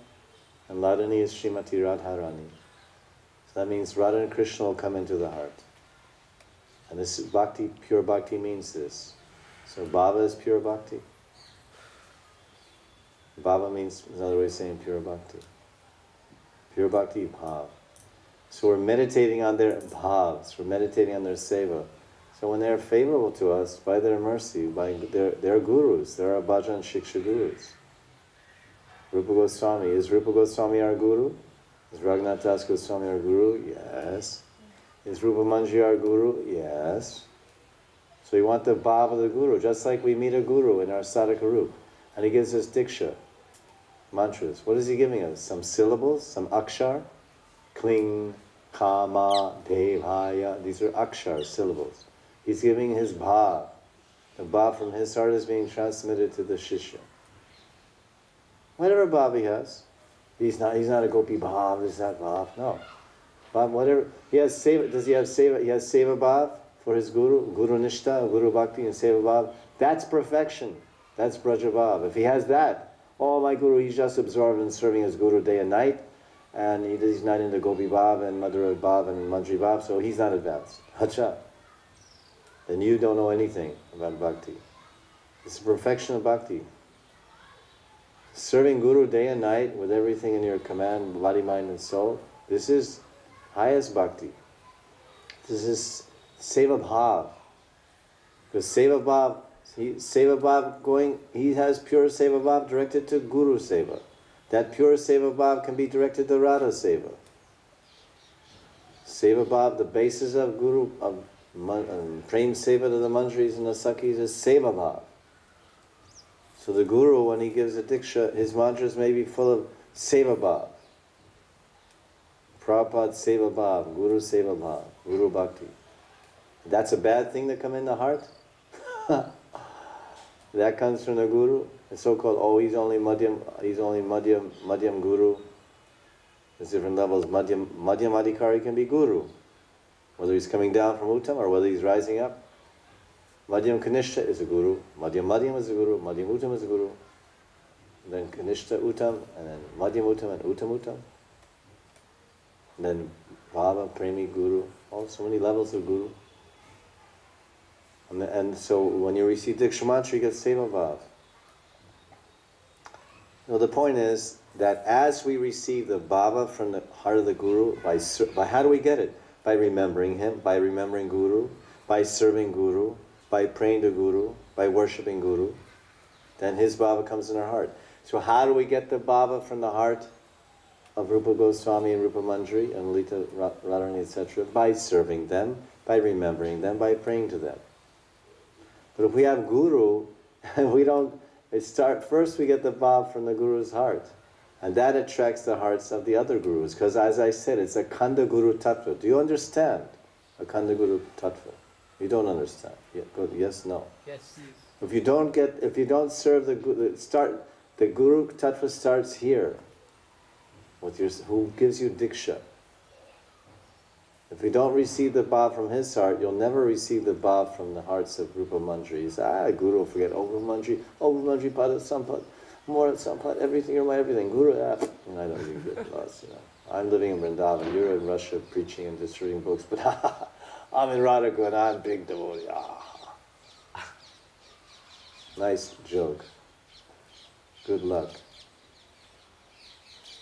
and Ladini is Srimati Radharani. So that means Radha and Krishna will come into the heart. And this is bhakti, pure bhakti means this. So bhava is pure bhakti. Bhava means another way of saying pure bhakti. Pure bhakti, bhav. So we're meditating on their bhavs, we're meditating on their seva. So when they're favorable to us, by their mercy, by their gurus, they're our bhajan shiksha gurus. Rupa Goswami, is Rupa Goswami our guru? Is Raghunath Das Goswami our guru? Yes. Is Rupa Manji our guru? Yes. So we want the bhav of the guru, just like we meet a guru in our sadhaka roop, and he gives us diksha, mantras. What is he giving us? Some syllables, some akshar, kling, kama, devaya. These are akshar, syllables. He's giving his bhav. The bhav from his heart is being transmitted to the shishya. Whatever bhav he has, he's not a gopi bhav, is that bhav? No. Bhav, whatever. He has seva. Does he have seva? He has seva bhav for his guru, guru nishta, guru bhakti, and seva bhav. That's perfection. That's braja bhav. If he has that, oh, my guru, he's just absorbed in serving his guru day and night, and he's not into gopi bhav and madhura bhav and manjri bhav, so he's not advanced. Hacha. Then you don't know anything about bhakti. It's the perfection of bhakti. Serving guru day and night with everything in your command, body, mind, and soul, this is highest bhakti. This is seva bhav. Because seva bhav going, he has pure seva bhav directed to guru seva. That pure seva bhav can be directed to radha seva. Seva bhav, the basis of guru, of prem seva to the manjris and the sakhis is seva bhav. So the Guru, when he gives a Diksha, his mantras may be full of Seva Bhav. Prabhupada Seva Bhav, Guru Seva Bhav, Guru Bhakti. That's a bad thing to come in the heart? That comes from the Guru. The so-called, oh, he's only Madhyam Guru. There's different levels. Madhyam Adhikari can be Guru. Whether he's coming down from Uttam or whether he's rising up. Madhyam Kanishta is a Guru. Madhyam is a Guru. Madhyam Uttam is a Guru. And then Kanishta Uttam, and then Madhyam Uttam and Uttam Uttam. And then Bhava, Premi, Guru. Oh, so many levels of Guru. And so when you receive Diksha Mantra, you get Seva Bhav. Well, the point is that as we receive the Bhava from the heart of the Guru, by how do we get it? By remembering him, by remembering Guru, by serving Guru, by praying to Guru, by worshipping Guru. Then his Bhava comes in our heart. So how do we get the Bhava from the heart of Rupa Goswami and Rupa Manjari and Lalita Radharani, etc.? By serving them, by remembering them, by praying to them. But if we have Guru, and we don't, first we get the Bhav from the Guru's heart. And that attracts the hearts of the other Gurus. Because as I said, it's a Kanda Guru Tattva. Do you understand a Kanda Guru Tattva? You don't understand. Yes, no. Yes. If you don't serve the Guru, the Guru Tattva starts here. Who gives you Diksha. If you don't receive the Bhav from his heart, you'll never receive the Bhav from the hearts of Rupa Manjari. You say, Guru, forget Rupa Manjari, Pada Sampad, Mora Sampad, everything, you're my everything. Guru, I don't even get lost, I'm living in Vrindavan, you're in Russia preaching and distributing books, but I'm in Radha and I'm big devotee. Nice joke. Good luck.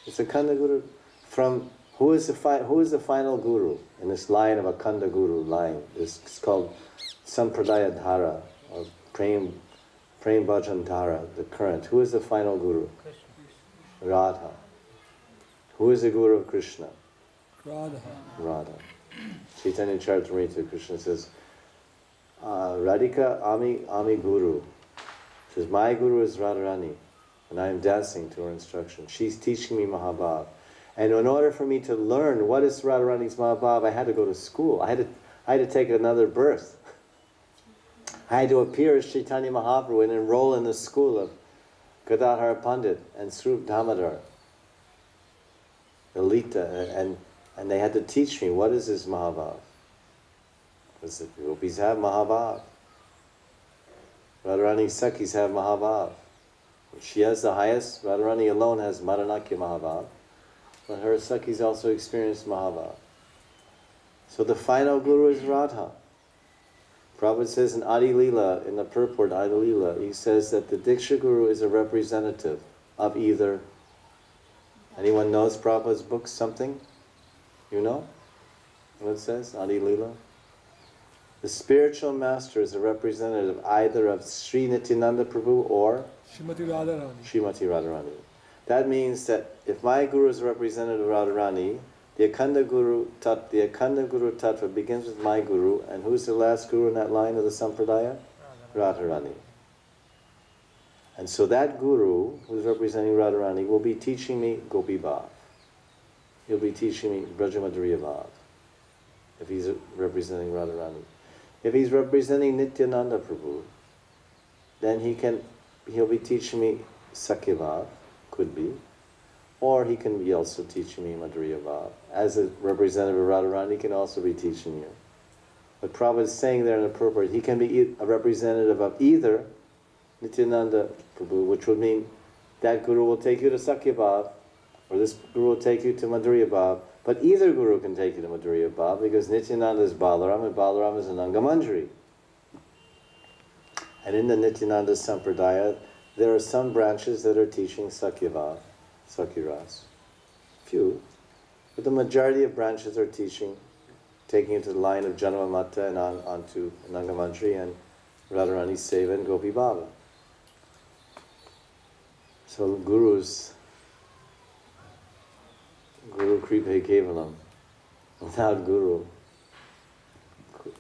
It's a Kanda Guru from... Who is the final Guru in this line of a Kanda Guru line? It's called Sampradaya Dhara, or Prem Bhajan Dhara, the current. Who is the final Guru? Krishna. Radha. Who is the Guru of Krishna? Radha. Chaitanya Charitamrita, Krishna says, Radhika Ami Guru. Says, my Guru is Radharani, and I am dancing to her instruction. She's teaching me Mahabhav. And in order for me to learn what is Radharani's Mahabhav, I had to go to school. I had to take another birth. I had to appear as Chaitanya Mahaprabhu and enroll in the school of Gadadhara Pandit and Srup Damodar, Lalita, and they had to teach me what is his Mahabhav. Because the Gopis have Mahabhav. Radharani's Sakhis have Mahabhav. She has the highest. Radharani alone has Maranakya Mahabhav. But her Sakhis also experienced Mahabhav. So the final Guru is Radha. Prabhupada says in Adi Lila, in the purport Adi Lila, he says that the Diksha Guru is a representative of either. Anyone knows Prabhupada's book, something? You know what it says, Adi Lila? The spiritual master is a representative either of Sri Nityananda Prabhu or Srimati Radharani. Srimati Radharani. That means that if my Guru is a representative of Radharani, the Akhanda Guru Tattva begins with my Guru, and who's the last Guru in that line of the Sampradaya? Radharani. And so that Guru, who's representing Radharani, will be teaching me Gopi Bhav. He'll be teaching me Brajamadriya Bhav, if he's representing Radharani. If he's representing Nityananda Prabhu, then he'll be teaching me Sakhya Bhav, could be, or he can be also teaching me Madhurya Bhav. As a representative of Radharani, he can also be teaching you. But Prabhupada is saying there in the purport, he can be a representative of either Nityananda Prabhu, which would mean that Guru will take you to Sakhya Bhav, or this Guru will take you to Madhurya Bhav, but either Guru can take you to Madhurya Bhav, because Nityananda is Balaram, and Balaram is Ananga Manjari. And in the Nityananda Sampradaya, there are some branches that are teaching Sakhya Bhav, Sakhya Ras. Few. But the majority of branches are teaching, taking it to the line of Janama Mata and on to Ananga Manjari and Radharani Seva and Gopi Bhava. So Guru Kripe Kevalam. Without Guru,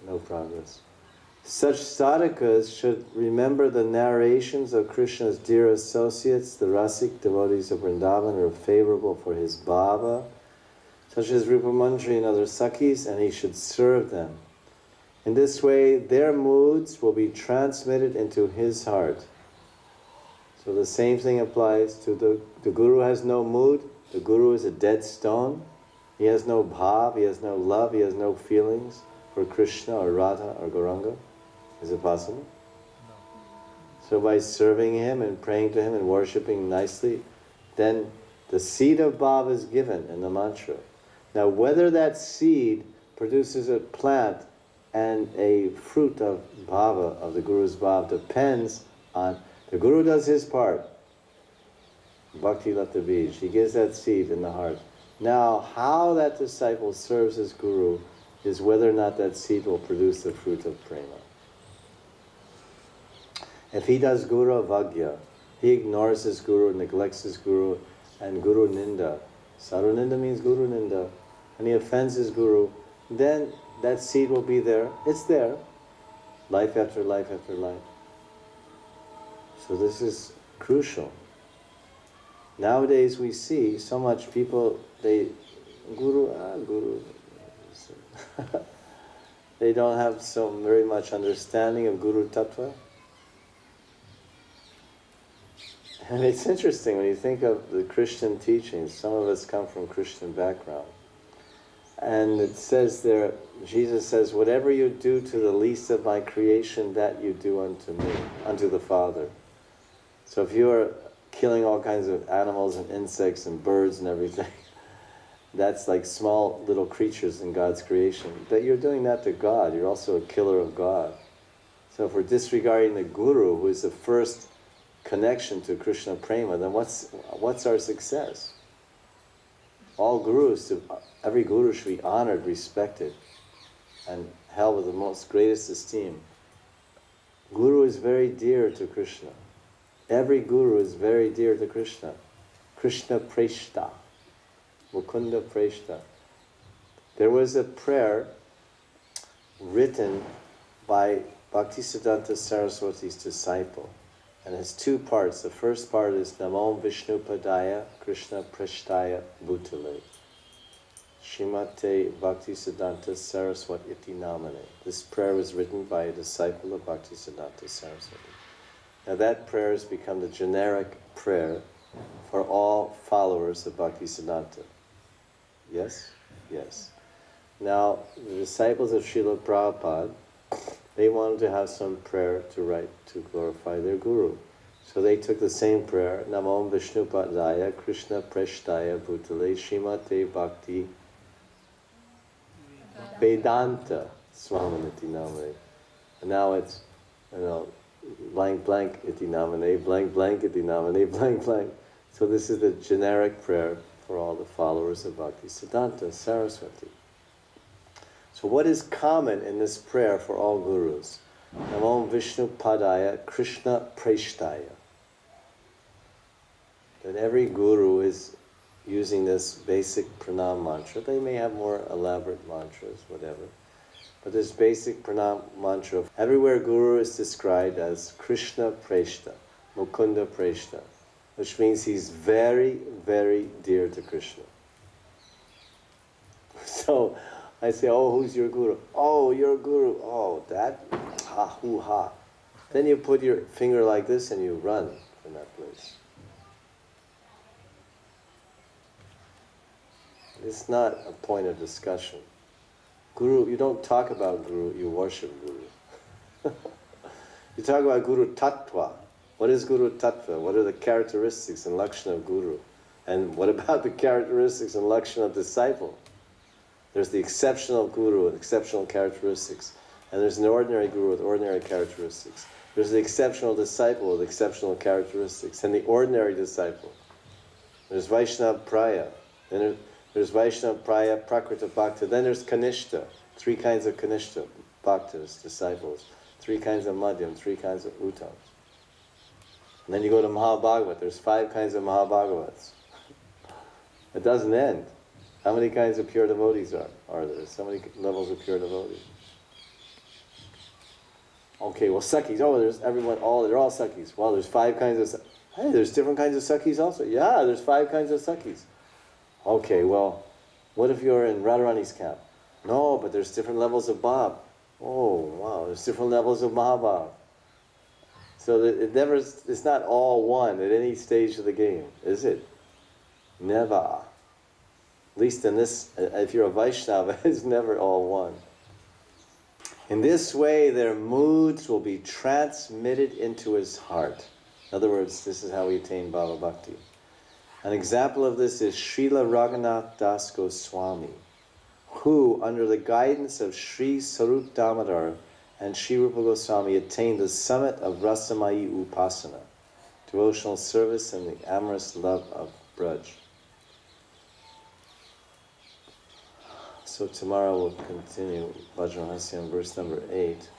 no progress. Such sadhakas should remember the narrations of Krishna's dear associates, the Rasik devotees of Vrindavan, who are favorable for his bhava, such as Rupa Mantri and other Sakhis, and he should serve them. In this way, their moods will be transmitted into his heart. So the same thing applies to the Guru has no mood, the Guru is a dead stone, he has no bhav, he has no love, he has no feelings for Krishna or Radha or Gauranga. Is it possible? No. So by serving him and praying to him and worshipping nicely, then the seed of bhava is given in the mantra. Now whether that seed produces a plant and a fruit of bhava, of the Guru's bhava, depends on, the Guru does his part. Bhakti Lata Bij, he gives that seed in the heart. Now how that disciple serves his Guru is whether or not that seed will produce the fruit of prema. If he does Guru Avagya, he ignores his Guru, neglects his Guru, and Guru Ninda, Saru Ninda means Guru Ninda, and he offends his Guru, then that seed will be there. It's there, life after life after life. So this is crucial. Nowadays we see so much people, they, Guru, they don't have so very much understanding of Guru Tattva. And it's interesting when you think of the Christian teachings, some of us come from Christian background. And it says there, Jesus says, whatever you do to the least of my creation, that you do unto me, unto the Father. So if you are killing all kinds of animals and insects and birds and everything, that's like small little creatures in God's creation. But you're doing that to God. You're also a killer of God. So if we're disregarding the Guru, who is the first connection to Krishna Prema, then what's our success? All gurus, every guru should be honored, respected, and held with the most greatest esteem. Guru is very dear to Krishna. Every guru is very dear to Krishna. Krishna Preshta, Mukunda Preshta. There was a prayer written by Bhaktisiddhanta Saraswati's disciple. And it has two parts. The first part is Namo Vishnu Padaya Krishna Preshtaya Bhutale Shrimate Bhaktisiddhanta Saraswati iti namane. This prayer was written by a disciple of Bhaktisiddhanta Saraswati. Now that prayer has become the generic prayer for all followers of Bhaktisiddhanta. Yes? Yes. Now, the disciples of Srila Prabhupada, they wanted to have some prayer to write to glorify their Guru. So they took the same prayer, Namo Vishnu Padaya Krishna Preshtaya Bhutale Shrimate Bhakti Vedanta Swaminiti Namane. And now it's, blank blank iti namane, blank blank iti namane, blank blank. So this is the generic prayer for all the followers of Bhaktisiddhanta Saraswati. So what is common in this prayer for all gurus? Namo Vishnu Padaya Krishna Preshtaya. That every guru is using this basic pranam mantra. They may have more elaborate mantras, whatever. But this basic pranam mantra, everywhere guru is described as Krishna Preshta, Mukunda Preshta, which means he's very, very dear to Krishna. So I say, oh, who's your guru? Oh, your guru. Oh, that, ha, hoo, ha. Then you put your finger like this and you run from that place. It's not a point of discussion. Guru, you don't talk about Guru, you worship Guru. You talk about Guru Tattva. What is Guru Tattva? What are the characteristics and lakshana of Guru? And what about the characteristics and lakshana of disciple? There's the exceptional Guru with exceptional characteristics. And there's an ordinary Guru with ordinary characteristics. There's the exceptional disciple with exceptional characteristics. And the ordinary disciple. There's Vaishnava Praya. Then there's Vaishnava Praya, Prakrita Bhakta. Then there's Kanishta. 3 kinds of Kanishta, Bhaktas, disciples. 3 kinds of Madhyam, 3 kinds of Uttam. And then you go to Mahabhagavat. There's 5 kinds of Mahabhagavats. It doesn't end. How many kinds of pure devotees are there? So many levels of pure devotees. Okay, well, Sakhis. Oh, there's everyone. They're all Sakhis. Well, there's 5 kinds of. Hey, there's different kinds of Sakhis also. Yeah, there's 5 kinds of Sakhis. Okay, well, what if you're in Radharani's camp? No, but there's different levels of Bhav. Oh, wow, there's different levels of Mahabhav. So that it's not all one at any stage of the game, is it? Never. At least in this, if you're a Vaishnava, it's never all one. In this way, their moods will be transmitted into his heart. In other words, this is how we attain Bhava Bhakti. An example of this is Srila Raghunath Das Goswami, who, under the guidance of Sri Sarup Damodar and Sri Rupa Goswami, attained the summit of Rasamayi Upasana, devotional service and the amorous love of Braj. So tomorrow we'll continue Bhajana Rahasya in verse number 8.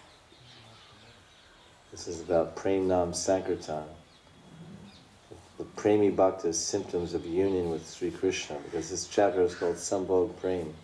This is about Prem Nam Sankirtan. The Premi Bhakta's symptoms of union with Sri Krishna, because this chapter is called Sambhog Prem.